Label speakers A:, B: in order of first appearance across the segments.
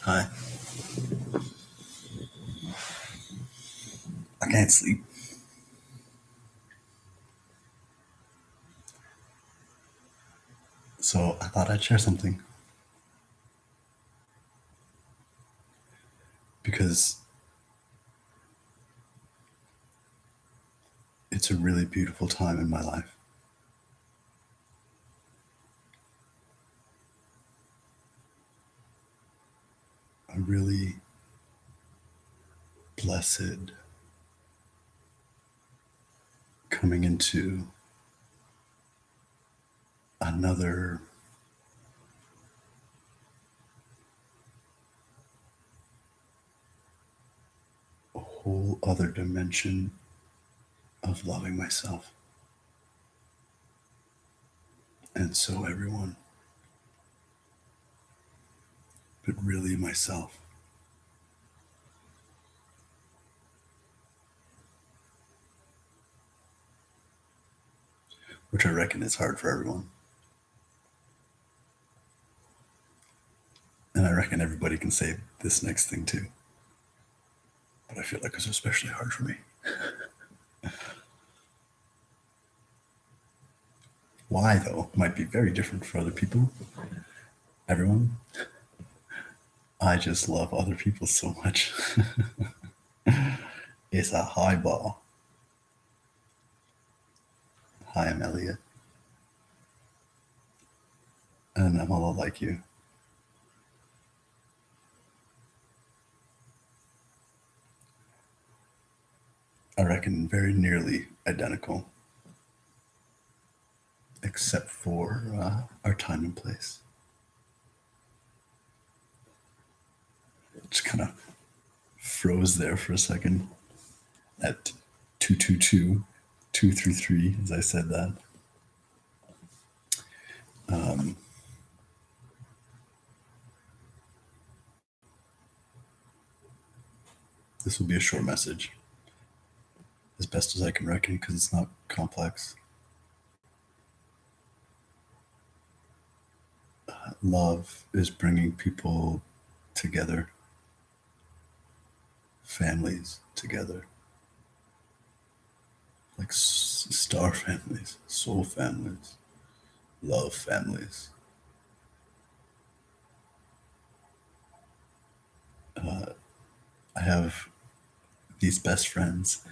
A: Hi. I can't sleep. So I thought I'd share something because it's a really beautiful time in my life. A really blessed coming into another whole other dimension of loving myself. And so everyone, but really myself. Which I reckon is hard for everyone. And I reckon everybody can say this next thing too. But I feel like it's especially hard for me. Why, though, might be very different for other people. Everyone, I just love other people so much. It's a high bar. Hi, I'm Elliot. And I'm a lot like you. I reckon very nearly identical, except for our time and place. Just kind of froze there for a second at 222, 233, as I said that. This will be a short message, as best as I can reckon, because it's not complex. Love is bringing people together, families together, like star families, soul families, love families. I have these best friends,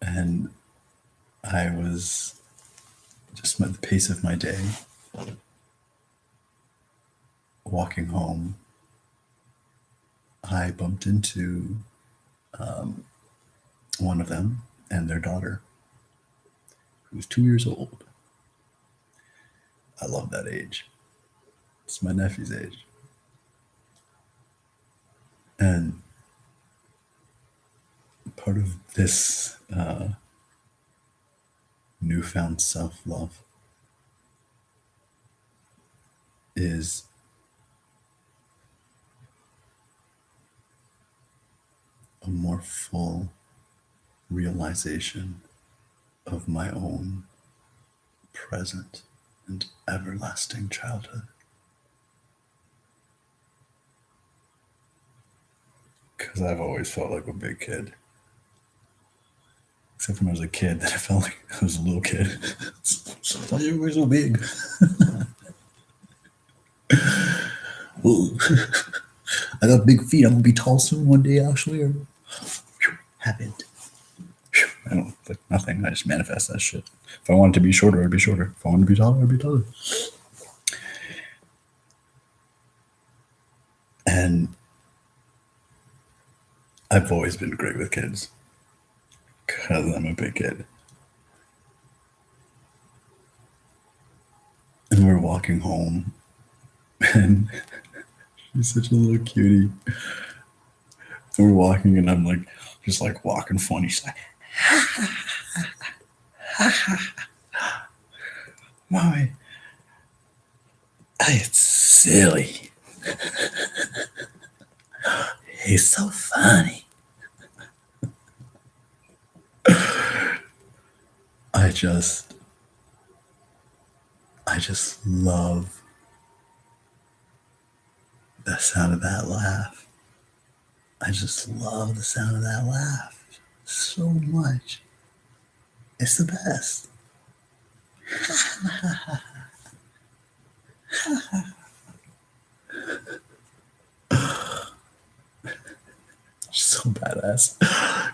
A: and I was just at the pace of my day walking home. I bumped into one of them and their daughter, who's 2 years old. I love that age. It's my nephew's age. And part of this newfound self love is a more full realization of my own present and everlasting childhood. Because I've always felt like a big kid. Except when I was a kid, then I felt like I was a little kid. So I thought you were so big. Ooh. I got big feet. I'm gonna be tall soon one day, actually. Or happened. I don't like nothing. I just manifest that shit. If I wanted to be shorter, I'd be shorter. If I wanted to be taller, I'd be taller. And I've always been great with kids because I'm a big kid. And we're walking home, and she's such a little cutie. And we're walking, and I'm like, just like walking funny. She's like, Mommy, it's silly. He's so funny. I just I just love the sound of that laugh. I just love the sound of that laugh so much. It's the best. So badass.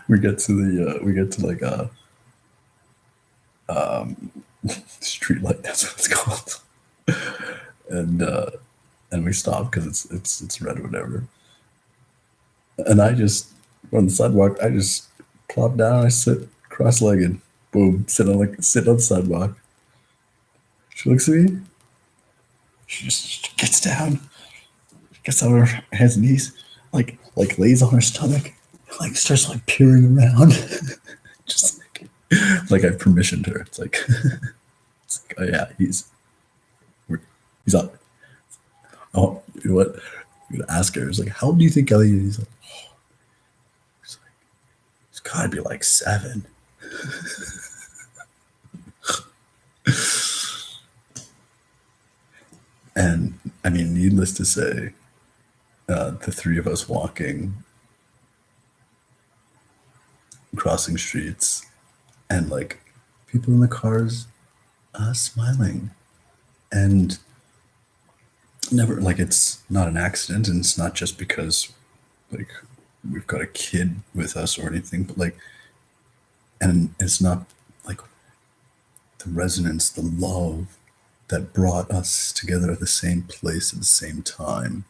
A: We get to like a street light. That's what it's called. And we stop because it's red or whatever. And I just on the sidewalk. I just plop down. I sit cross-legged. Boom. Sit on the sidewalk. She looks at me. She just gets down. Gets on her hands and knees. Like lays on her stomach. Like starts like peering around. Just like I permissioned her. It's like, oh yeah, he's up. Oh, you know what? I'm gonna ask her. It's like, how old do you think Elliot is? He's like, he's gotta be like 7. And I mean, needless to say, the three of us walking, crossing streets, and like people in the cars smiling, and never like it's not an accident, and it's not just because like we've got a kid with us or anything, but like, and it's not like the resonance, the love that brought us together at the same place at the same time,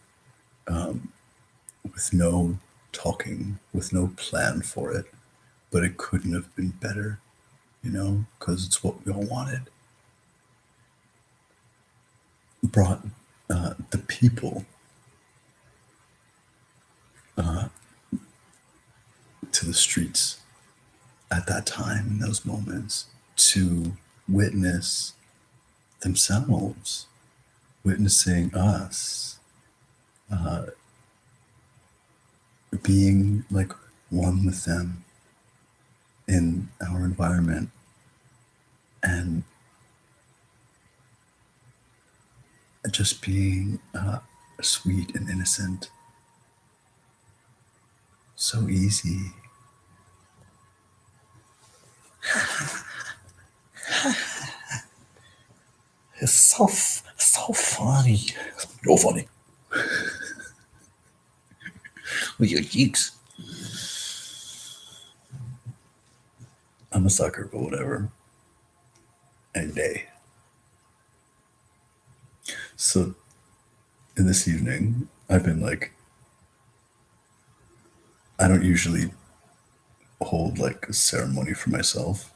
A: with no talking, with no plan for it, but it couldn't have been better, because it's what we all wanted. Brought the people to the streets at that time, in those moments, to witness themselves, witnessing us, being like one with them in our environment, and just being sweet and innocent. So easy. It's so funny. You're funny. With your cheeks. I'm a sucker, but whatever. Any day. So, in this evening, I've been like, I don't usually hold like a ceremony for myself,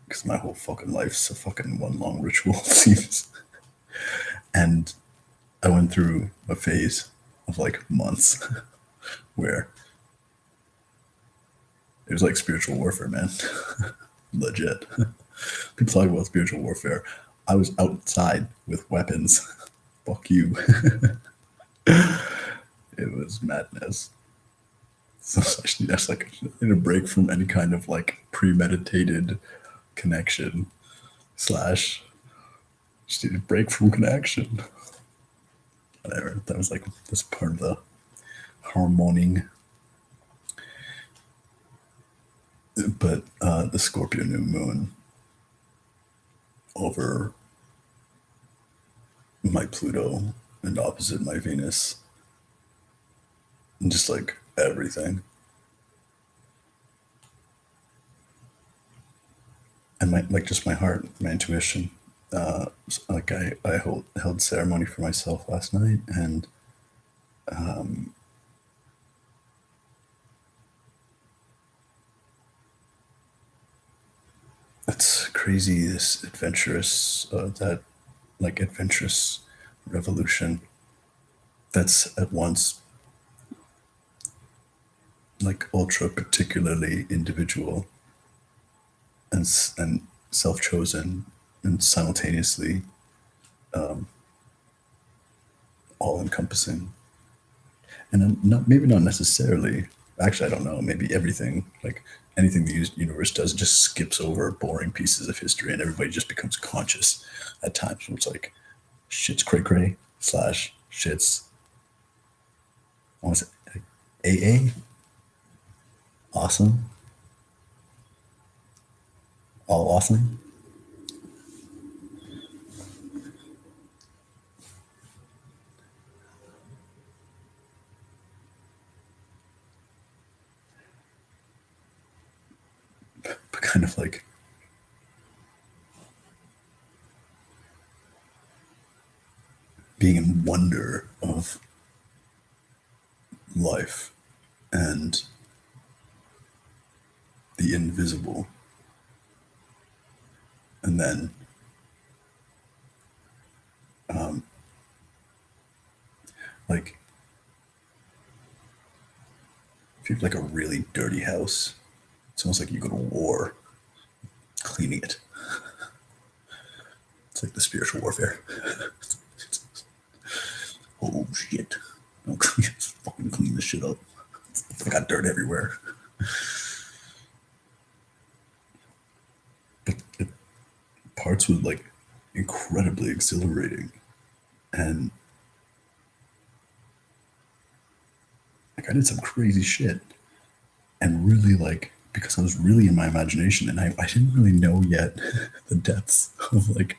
A: because my whole fucking life's a fucking one long ritual, it seems. And I went through a phase of like months where it was like spiritual warfare, man. Legit. People talk about spiritual warfare. I was outside with weapons. Fuck you. It was madness. So actually, that's like I need a break from any kind of like premeditated connection / just need a break from connection. Whatever. That was like this part of the harmoning. But the Scorpio new moon over my Pluto and opposite my Venus, and just like everything. And my like just my heart, my intuition. Like I held ceremony for myself last night, and it's crazy. This adventurous adventurous revolution that's at once like ultra particularly individual and self-chosen, and simultaneously all-encompassing. And not maybe not necessarily. Actually, I don't know. Maybe everything. Like anything the universe does just skips over boring pieces of history, and everybody just becomes conscious at times. Where it's like shit's cray cray slash shit's what was it, AA, awesome, all awesome. But kind of like being in wonder of life and the invisible, and then like if you have like a really dirty house, it's almost like you go to war cleaning it. It's like the spiritual warfare. Oh shit! I'll fucking clean this shit up. I got dirt everywhere. But parts was like incredibly exhilarating, and like I did some crazy shit, and really like because I was really in my imagination, and I didn't really know yet the depths of like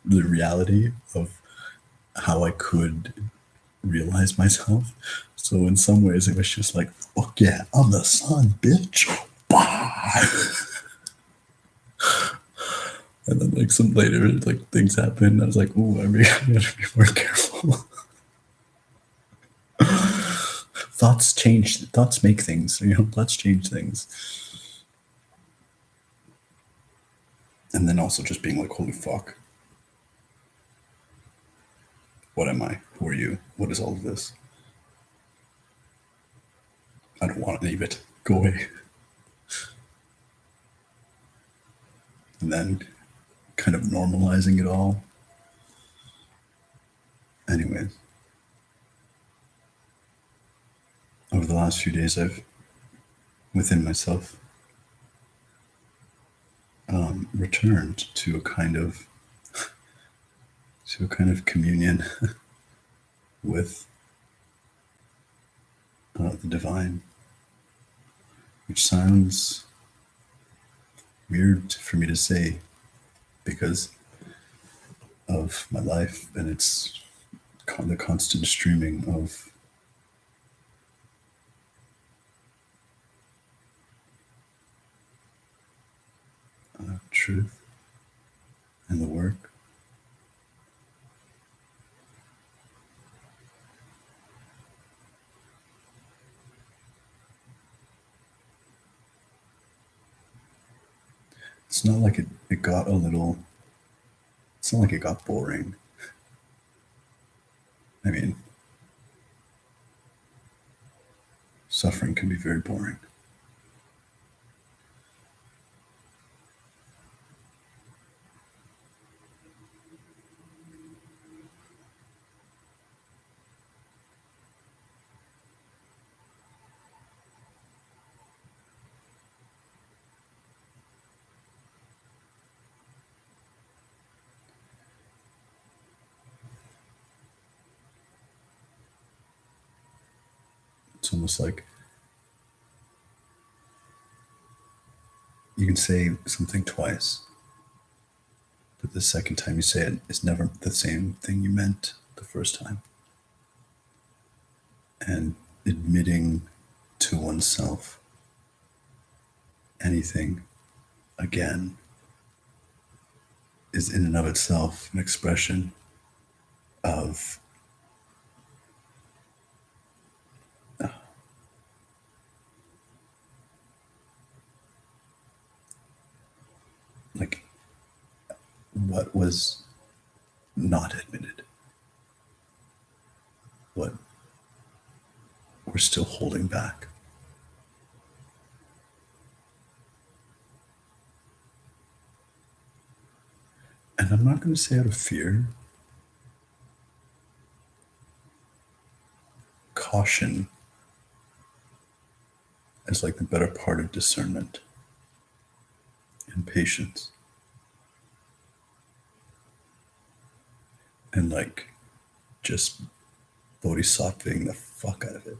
A: the reality of how I could realize myself. So in some ways, it was just like, fuck yeah, I'm the sun, bitch. Bye. And then like some later like things happened. I was like, oh, I gotta be more careful. Thoughts change. Thoughts make things. Thoughts change things. And then also just being like, holy fuck. What am I? Who are you? What is all of this? I don't want to leave it. Go away. And then kind of normalizing it all. Anyways, over the last few days, I've, within myself, returned to a kind of communion with the divine, which sounds weird for me to say because of my life and its the constant streaming of truth and the work. It's not like it got a little, it's not like it got boring. I mean, suffering can be very boring. It's almost like you can say something twice, but the second time you say it is never the same thing you meant the first time. And admitting to oneself anything again is in and of itself an expression of like what was not admitted, what we're still holding back. And I'm not going to say out of fear, caution, as like the better part of discernment and patience and like just bodhisattvaing the fuck out of it.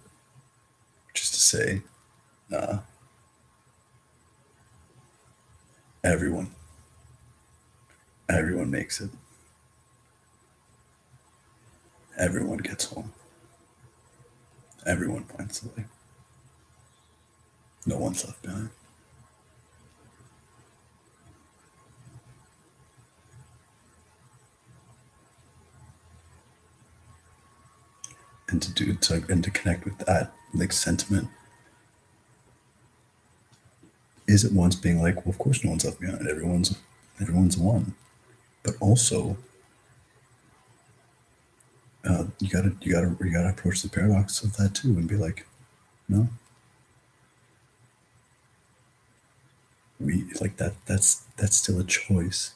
A: Which is to say, uh, everyone, everyone makes it. Everyone gets home. Everyone finds the way. No one's left behind. And to connect with that like sentiment is at once being like, well, of course no one's left behind. Everyone's one. But also, you gotta approach the paradox of that too, and be like, no, we like that. That's still a choice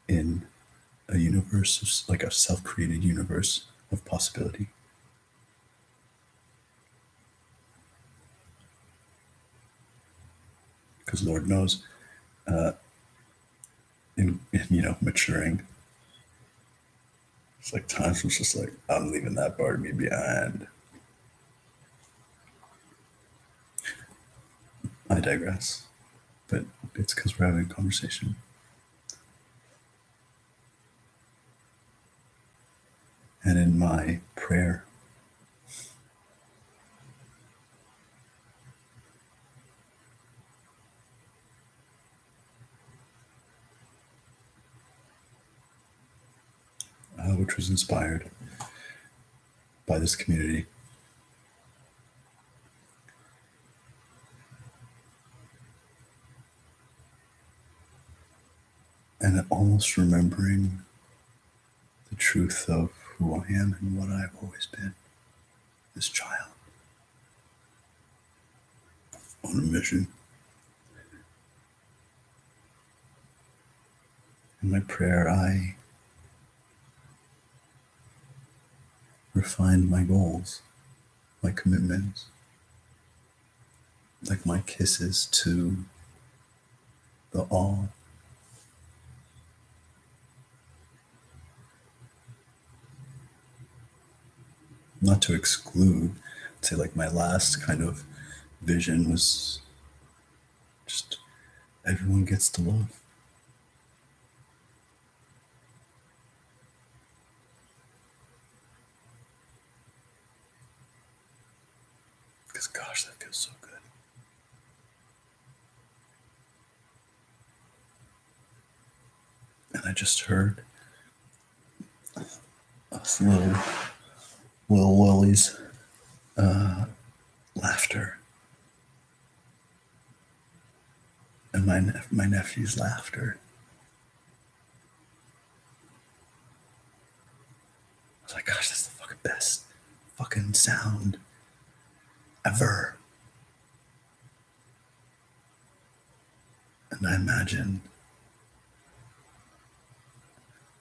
A: in a universe of like a self-created universe of possibility. Because Lord knows, in maturing, it's like times was just like, I'm leaving that part of me behind. I digress, but it's because we're having a conversation. And in my prayer, which was inspired by this community, and almost remembering the truth of who I am and what I've always been, this child on a mission. In my prayer, I refined my goals, my commitments, like my kisses to the all. Not to exclude, say like my last kind of vision was just everyone gets to love. Because gosh, that feels so good. And I just heard us little Lily's laughter and my nephew's laughter. I was like, gosh, that's the fucking best fucking sound ever. And I imagine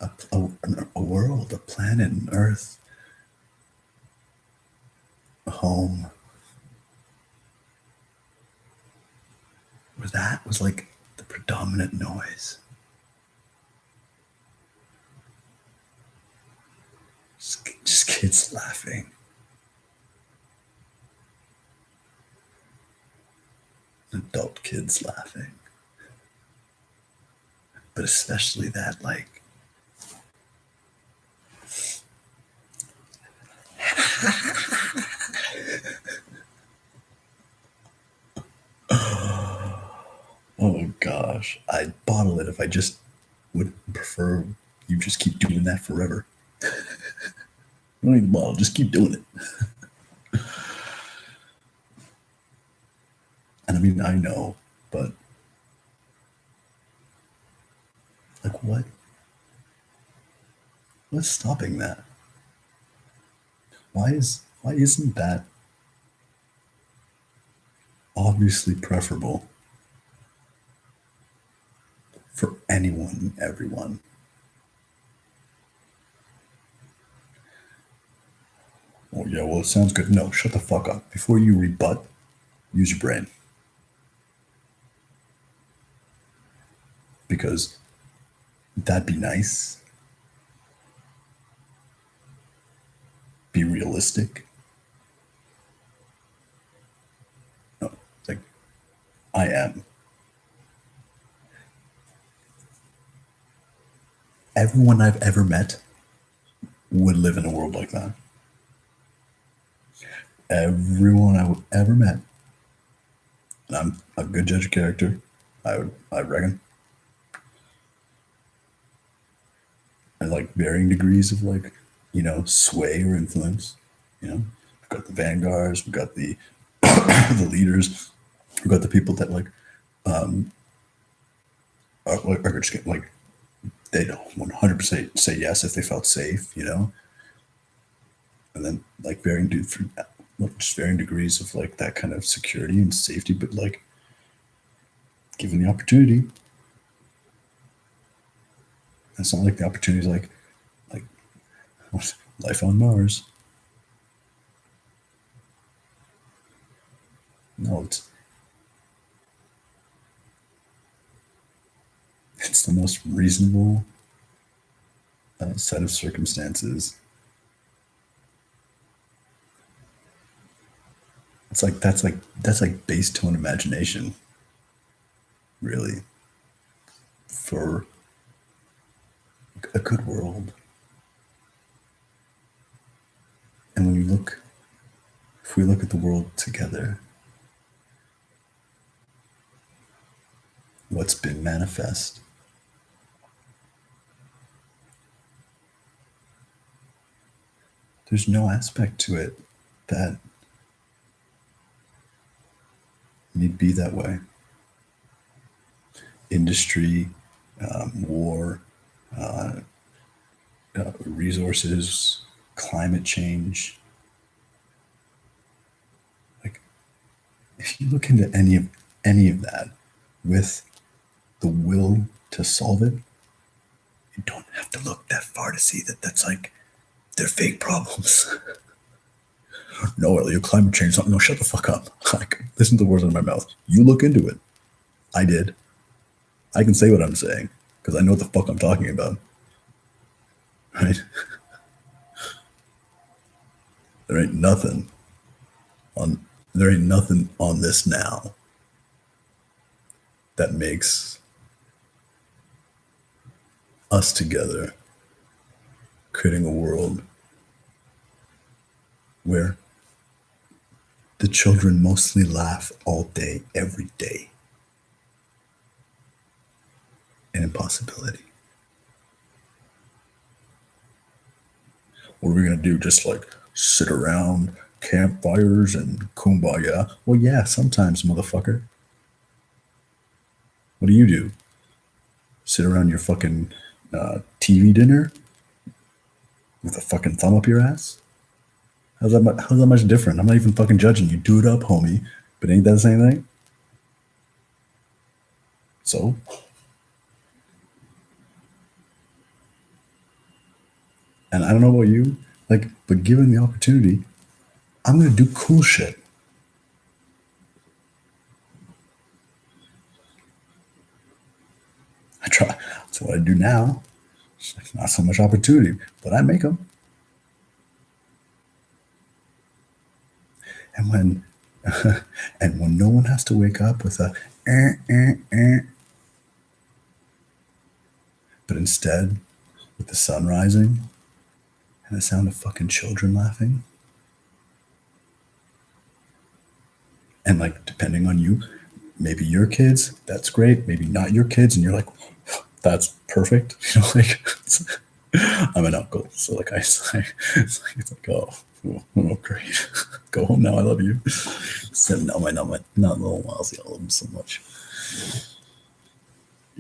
A: a world, a planet, an Earth, a home, where that was like the predominant noise. Just kids laughing. Adult kids laughing. But especially that, like, oh gosh, I'd bottle it if I just would prefer you just keep doing that forever. You don't need the bottle, just keep doing it. And I mean, I know, but like what? What's stopping that? Why isn't that obviously preferable for anyone and everyone? Oh yeah, well it sounds good. No, shut the fuck up. Before you rebut, use your brain. because that'd be nice. Be realistic. No, it's like I am. Everyone I've ever met would live in a world like that. Everyone I've ever met, and I'm a good judge of character, I reckon. And like varying degrees of like, sway or influence. We've got the vanguards, we've got the the leaders, we've got the people that like are just like they don't 100% say yes if they felt safe, and then like just varying degrees of like that kind of security and safety, but like given the opportunity, it's not like the opportunity is like life on Mars. No, it's the most reasonable set of circumstances. It's like that's like base tone imagination, really, for a good world. And if we look at the world together, what's been manifest, there's no aspect to it that need be that way. Industry, war, resources, climate change. Like, if you look into any of that with the will to solve it, you don't have to look that far to see that that's like they're fake problems. No, Elliot, climate change. No, shut the fuck up. Like, listen to the words out of my mouth. You look into it. I did. I can say what I'm saying because I know what the fuck I'm talking about. Right? There ain't nothing on there ain't nothing on this now that makes us together creating a world where the children mostly laugh all day, every day. An impossibility. What are we gonna do? Just like sit around campfires and kumbaya? Well, yeah, sometimes, motherfucker. What do you do? Sit around your fucking TV dinner with a fucking thumb up your ass? How's that much different? I'm not even fucking judging you. Do it up, homie. But ain't that the same thing? So, and I don't know about you, like, but given the opportunity, I'm gonna do cool shit. I try. That's what I do now. It's like not so much opportunity, but I make them. And when and when no one has to wake up with a but instead with the sun rising and the sound of fucking children laughing, and like depending on you, maybe your kids, that's great. Maybe not your kids, and you're like, that's perfect. Like I'm an uncle, so like it's like oh great, go home now. I love you. So no, not little Wowsy. I love him so much.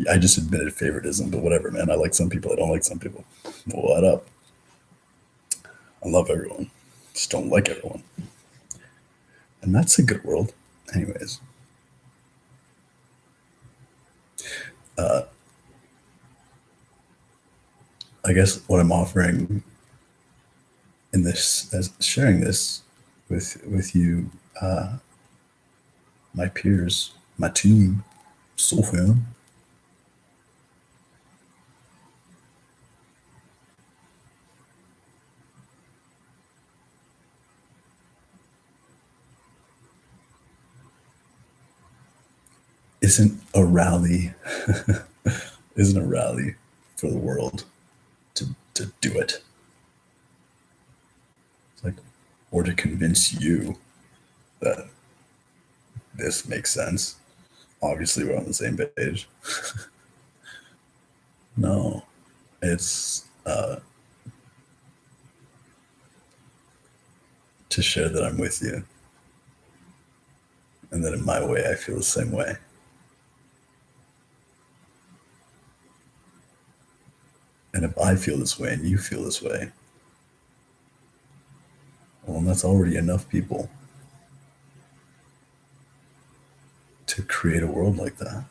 A: I just admitted favoritism, but whatever, man. I like some people. I don't like some people. What up? I love everyone. Just don't like everyone. And that's a good world. Anyways. I guess what I'm offering in this, as sharing this with you, my peers, my team, so fam, isn't a rally, isn't a rally for the world to do it. It's like, or to convince you that this makes sense. Obviously, we're on the same page. No, it's to share that I'm with you, and that in my way, I feel the same way. And if I feel this way and you feel this way, well, that's already enough people to create a world like that.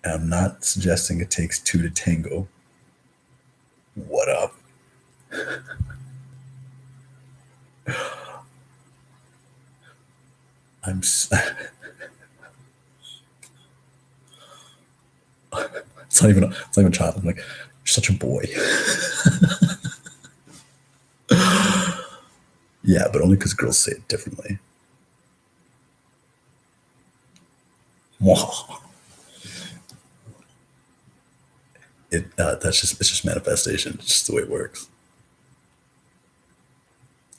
A: And I'm not suggesting it takes two to tango. What up? I'm. It's not even. It's not even a child. I'm like, you're such a boy. Yeah, but only because girls say it differently. It's just manifestation. It's just the way it works.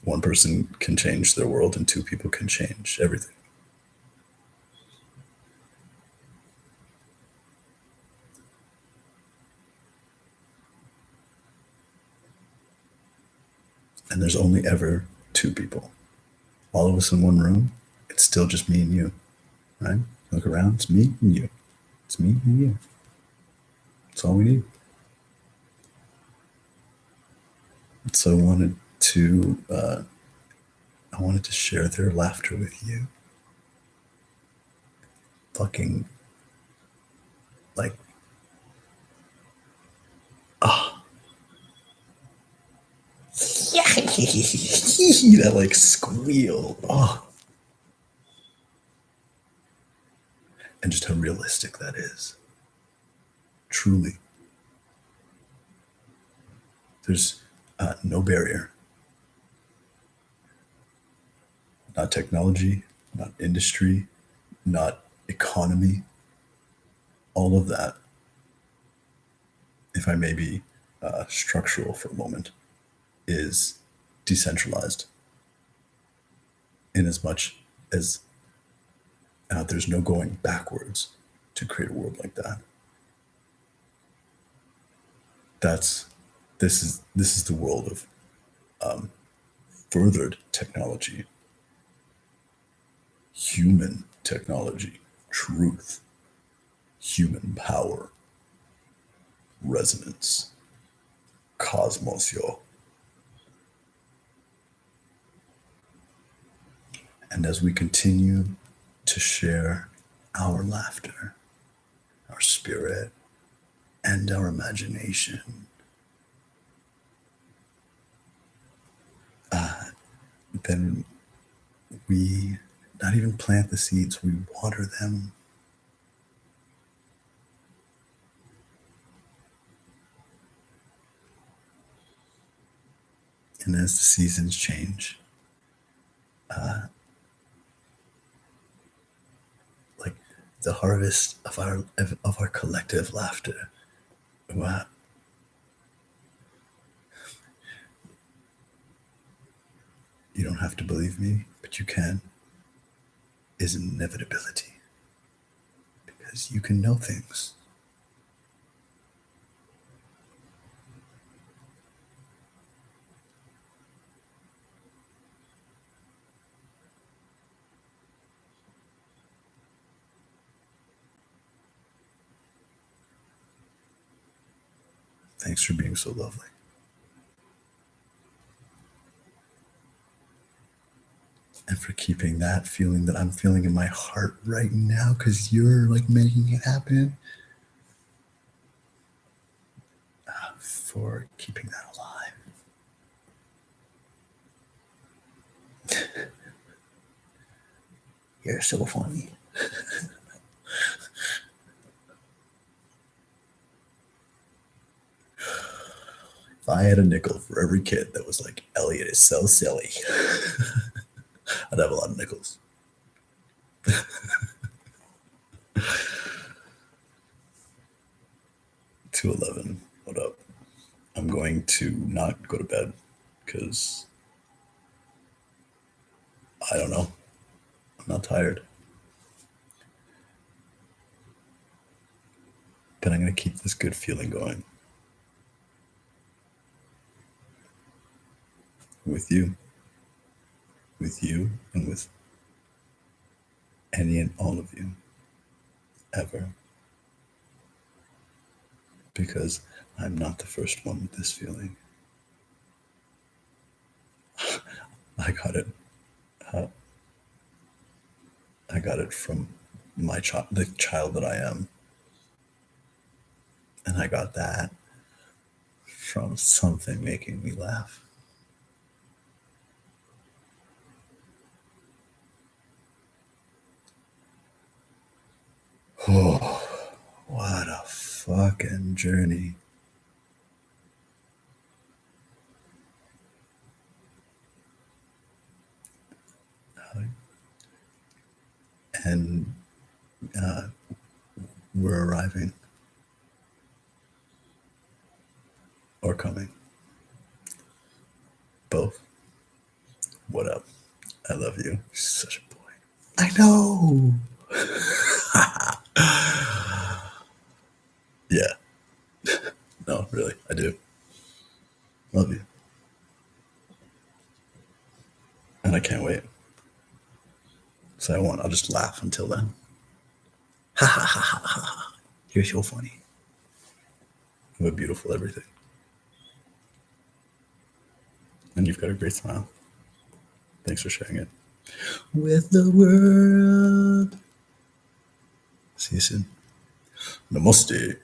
A: One person can change their world, and two people can change everything. And there's only ever two people. All of us in one room, it's still just me and you, right? Look around, it's me and you. It's me and you. That's all we need. So I wanted to share their laughter with you. Fucking, like, that like squeal. Oh. And just how realistic that is. Truly. There's no barrier. Not technology, not industry, not economy. All of that, if I may be structural for a moment, is decentralized in as much as there's no going backwards to create a world like that. This is the world of furthered technology, human technology, truth, human power, resonance, cosmos, yo. And as we continue to share our laughter, our spirit, and our imagination, then we not even plant the seeds, we water them. And as the seasons change, like the harvest of our collective laughter, wow, you don't have to believe me, but you can, is inevitability. Because you can know things. Thanks for being so lovely. And for keeping that feeling that I'm feeling in my heart right now, because you're like making it happen. For keeping that alive. You're so funny. I had a nickel for every kid that was like, Elliot is so silly, I'd have a lot of nickels. 211. What up? I'm going to not go to bed because I don't know. I'm not tired. But I'm going to keep this good feeling going with you, and with any and all of you ever. Because I'm not the first one with this feeling. I got it. I got it from my child, the child that I am. And I got that from something making me laugh. Oh, what a fucking journey. And we're arriving or coming. Both. What up? I love you. You're such a boy. I know. Yeah. No, really, I do. Love you. And I can't wait. So I'll just laugh until then. Ha ha ha ha ha. You're so funny. You have a beautiful everything. And you've got a great smile. Thanks for sharing it with the world. See you soon. Namaste.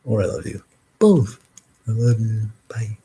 A: Or I love you. Both. I love you. Bye.